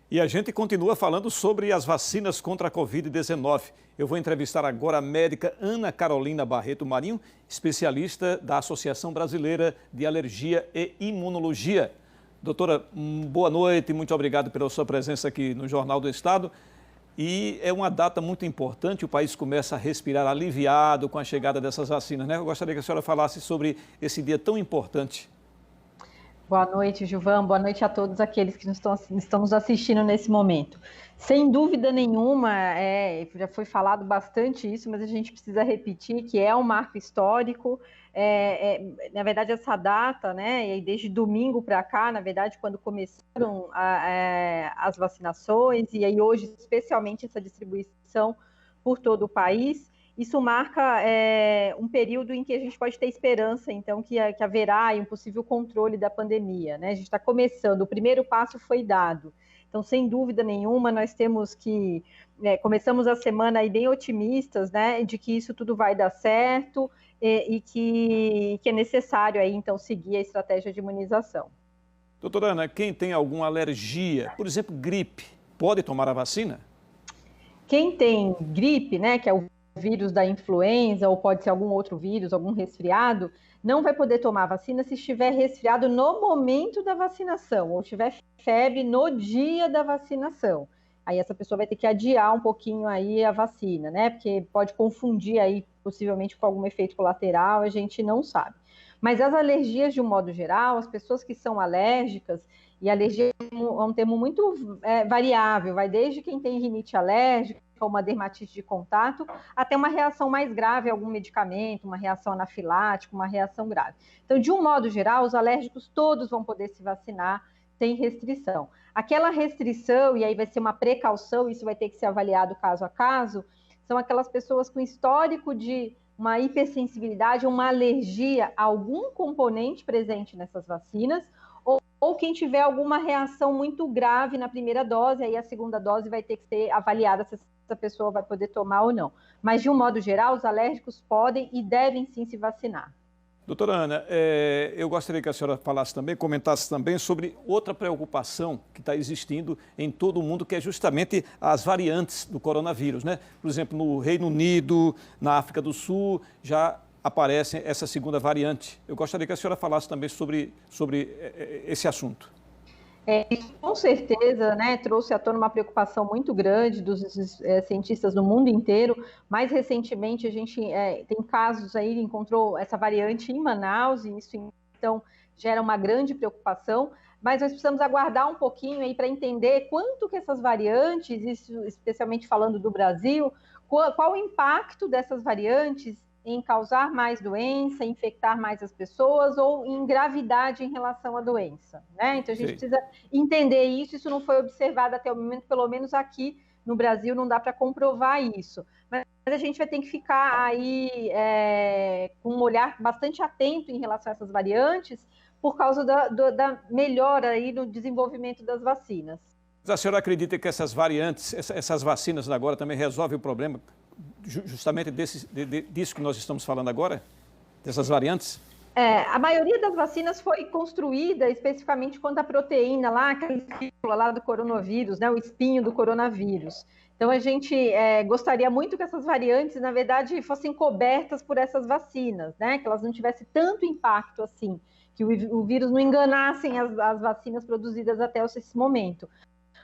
E a gente continua falando sobre as vacinas contra a Covid-19. Eu vou entrevistar agora a médica Ana Carolina Barreto Marinho, especialista da Associação Brasileira de Alergia e Imunologia. Doutora, boa noite, muito obrigado pela sua presença aqui no Jornal do Estado. E é uma data muito importante, o país começa a respirar aliviado com a chegada dessas vacinas, né? Eu gostaria que a senhora falasse sobre esse dia tão importante. Boa noite, Gilvan. Boa noite a todos aqueles que estão nos assistindo nesse momento. Sem dúvida nenhuma, já foi falado bastante isso, mas a gente precisa repetir que é um marco histórico. Na verdade, essa data, né, e desde domingo para cá, na verdade, quando começaram as vacinações, e aí hoje, especialmente, essa distribuição por todo o país, isso marca um período em que a gente pode ter esperança, então, que haverá um possível controle da pandemia, né? A gente está começando, o primeiro passo foi dado. Então, sem dúvida nenhuma, nós temos que... começamos a semana aí bem otimistas, né? De que isso tudo vai dar certo e que é necessário aí, então, seguir a estratégia de imunização. Doutora Ana, quem tem alguma alergia, por exemplo, gripe, pode tomar a vacina? Quem tem gripe, né, que é o vírus da influenza, ou pode ser algum outro vírus, algum resfriado, não vai poder tomar vacina se estiver resfriado no momento da vacinação, ou tiver febre no dia da vacinação. Aí essa pessoa vai ter que adiar um pouquinho aí a vacina, né? Porque pode confundir aí, possivelmente, com algum efeito colateral, a gente não sabe. Mas as alergias, de um modo geral, as pessoas que são alérgicas, e alergia é um termo muito variável, vai desde quem tem rinite alérgica, uma dermatite de contato, até uma reação mais grave a algum medicamento, uma reação anafilática, uma reação grave. Então, de um modo geral, os alérgicos todos vão poder se vacinar sem restrição. Aquela restrição, e aí vai ser uma precaução, isso vai ter que ser avaliado caso a caso, são aquelas pessoas com histórico de uma hipersensibilidade, uma alergia a algum componente presente nessas vacinas, ou quem tiver alguma reação muito grave na primeira dose, aí a segunda dose vai ter que ser avaliada se essa pessoa vai poder tomar ou não. Mas, de um modo geral, os alérgicos podem e devem sim se vacinar. Doutora Ana, eu gostaria que a senhora falasse também, comentasse também sobre outra preocupação que está existindo em todo o mundo, que é justamente as variantes do coronavírus, né? Por exemplo, no Reino Unido, na África do Sul, já aparece essa segunda variante. Eu gostaria que a senhora falasse também sobre esse assunto. Com certeza, né, trouxe à tona uma preocupação muito grande dos cientistas no mundo inteiro. Mais recentemente, a gente tem casos aí, encontrou essa variante em Manaus, e isso, então, gera uma grande preocupação. Mas nós precisamos aguardar um pouquinho aí para entender quanto que essas variantes, isso especialmente falando do Brasil, qual o impacto dessas variantes em causar mais doença, infectar mais as pessoas ou em gravidade em relação à doença, né? Então a gente precisa entender isso não foi observado até o momento, pelo menos aqui no Brasil não dá para comprovar isso. Mas a gente vai ter que ficar aí com um olhar bastante atento em relação a essas variantes, por causa da melhora aí no desenvolvimento das vacinas. Mas a senhora acredita que essas variantes, essas vacinas agora também resolvem o problema justamente disso que nós estamos falando agora? Dessas variantes? A maioria das vacinas foi construída especificamente quando a proteína lá, aquela espícula lá do coronavírus, né, o espinho do coronavírus. Então a gente gostaria muito que essas variantes, na verdade, fossem cobertas por essas vacinas, né, que elas não tivessem tanto impacto assim, que o vírus não enganassem as vacinas produzidas até esse momento.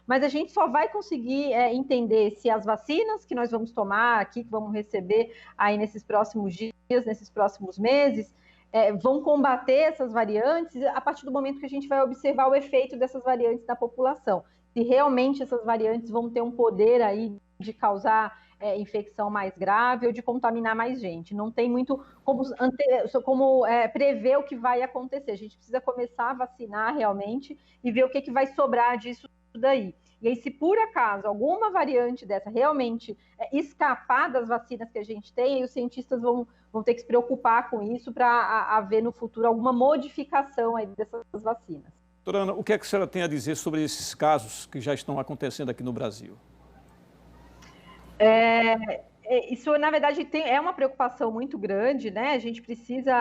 Mas a gente só vai conseguir entender se as vacinas que nós vamos tomar aqui, que vamos receber aí nesses próximos dias, nesses próximos meses, vão combater essas variantes a partir do momento que a gente vai observar o efeito dessas variantes na população. Se realmente essas variantes vão ter um poder aí de causar infecção mais grave ou de contaminar mais gente. Não tem muito como prever o que vai acontecer. A gente precisa começar a vacinar realmente e ver o que vai sobrar disso daí. E aí, se por acaso alguma variante dessa realmente escapar das vacinas que a gente tem, aí os cientistas vão ter que se preocupar com isso para haver no futuro alguma modificação aí dessas vacinas. Doutora Ana, o que é que a senhora tem a dizer sobre esses casos que já estão acontecendo aqui no Brasil? Isso, na verdade, é uma preocupação muito grande, né? A gente precisa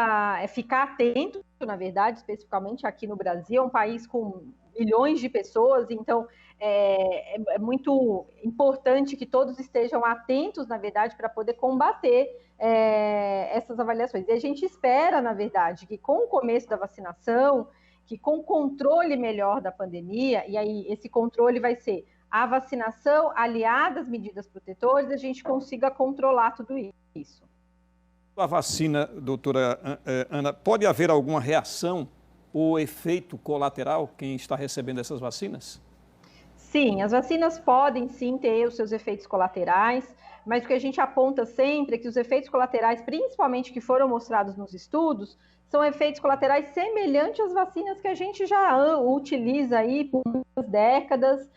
ficar atento, na verdade, especificamente aqui no Brasil, é um país com milhões de pessoas, então é muito importante que todos estejam atentos, na verdade, para poder combater essas avaliações. E a gente espera, na verdade, que com o começo da vacinação, que com o controle melhor da pandemia, e aí esse controle vai ser a vacinação aliada às medidas protetoras, a gente consiga controlar tudo isso. A vacina, doutora Ana, pode haver alguma reação ou efeito colateral quem está recebendo essas vacinas? Sim, as vacinas podem sim ter os seus efeitos colaterais, mas o que a gente aponta sempre é que os efeitos colaterais, principalmente que foram mostrados nos estudos, são efeitos colaterais semelhantes às vacinas que a gente já utiliza aí por muitas décadas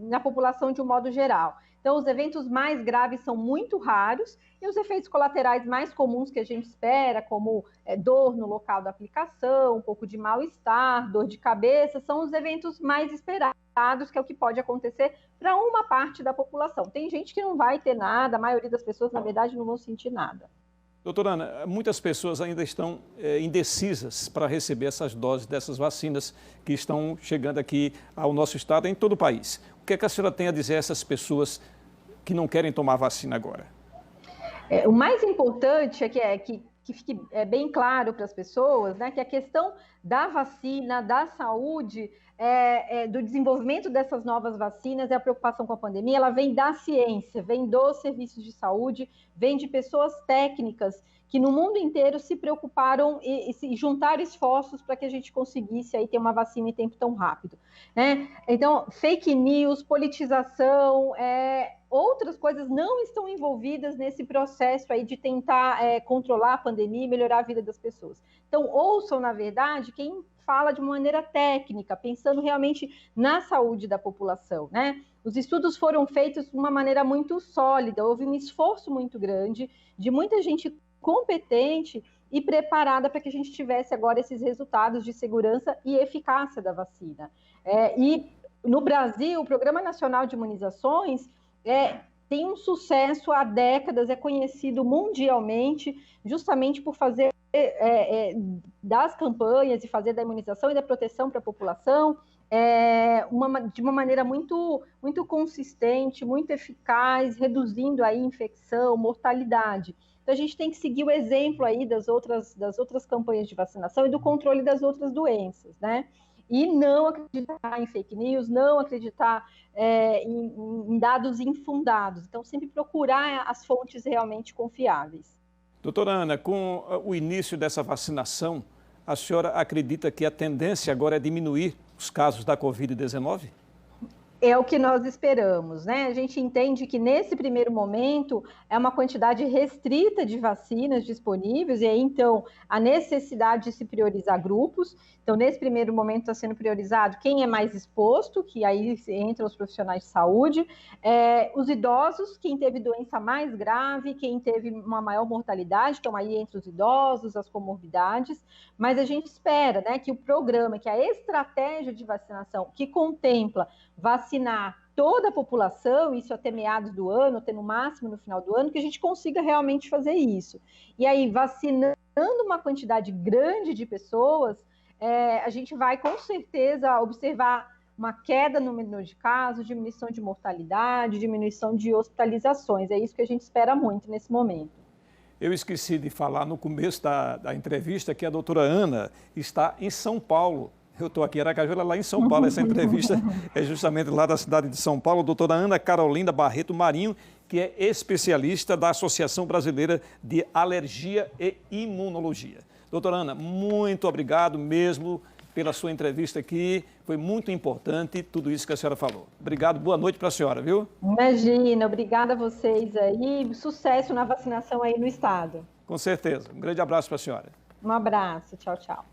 na população de um modo geral. Então, os eventos mais graves são muito raros e os efeitos colaterais mais comuns que a gente espera, como dor no local da aplicação, um pouco de mal-estar, dor de cabeça, são os eventos mais esperados, que é o que pode acontecer para uma parte da população. Tem gente que não vai ter nada, a maioria das pessoas, na verdade, não vão sentir nada. Doutora Ana, muitas pessoas ainda estão indecisas para receber essas doses dessas vacinas que estão chegando aqui ao nosso estado e em todo o país. O que é que a senhora tem a dizer a essas pessoas que não querem tomar vacina agora? O mais importante é que fique bem claro para as pessoas, né, que a questão da vacina, da saúde, do desenvolvimento dessas novas vacinas e a preocupação com a pandemia, ela vem da ciência, vem dos serviços de saúde, vem de pessoas técnicas que no mundo inteiro se preocuparam e se juntaram esforços para que a gente conseguisse aí ter uma vacina em tempo tão rápido, né? Então, fake news, politização, outras coisas não estão envolvidas nesse processo aí de tentar controlar a pandemia e melhorar a vida das pessoas. Então, ouçam, na verdade, quem fala de uma maneira técnica, pensando realmente na saúde da população, né? Os estudos foram feitos de uma maneira muito sólida, houve um esforço muito grande de muita gente competente e preparada para que a gente tivesse agora esses resultados de segurança e eficácia da vacina. E no Brasil, o Programa Nacional de Imunizações tem um sucesso há décadas, é conhecido mundialmente, justamente por fazer das campanhas e fazer da imunização e da proteção para a população de uma maneira muito, muito consistente, muito eficaz, reduzindo aí infecção, mortalidade. Então, a gente tem que seguir o exemplo aí das outras campanhas de vacinação e do controle das outras doenças, né? E não acreditar em fake news, não acreditar em dados infundados. Então, sempre procurar as fontes realmente confiáveis. Doutora Ana, com o início dessa vacinação, a senhora acredita que a tendência agora é diminuir os casos da Covid-19? É o que nós esperamos, né? A gente entende que nesse primeiro momento é uma quantidade restrita de vacinas disponíveis e aí, então, a necessidade de se priorizar grupos. Então, nesse primeiro momento está sendo priorizado quem é mais exposto, que aí entram os profissionais de saúde, os idosos, quem teve doença mais grave, quem teve uma maior mortalidade, então aí entre os idosos, as comorbidades, mas a gente espera, né, que o programa, que a estratégia de vacinação que contempla vacinar toda a população, isso até meados do ano, até no máximo no final do ano, que a gente consiga realmente fazer isso. E aí, vacinando uma quantidade grande de pessoas, a gente vai com certeza observar uma queda no número de casos, diminuição de mortalidade, diminuição de hospitalizações. É isso que a gente espera muito nesse momento. Eu esqueci de falar no começo da entrevista que a doutora Ana está em São Paulo. Eu estou aqui em Aracaju, ela lá em São Paulo. Essa entrevista é justamente lá da cidade de São Paulo. Doutora Ana Carolina Barreto Marinho, que é especialista da Associação Brasileira de Alergia e Imunologia. Doutora Ana, muito obrigado mesmo pela sua entrevista aqui. Foi muito importante tudo isso que a senhora falou. Obrigado, boa noite para a senhora, viu? Imagina, obrigada a vocês aí. Sucesso na vacinação aí no estado. Com certeza. Um grande abraço para a senhora. Um abraço, tchau, tchau.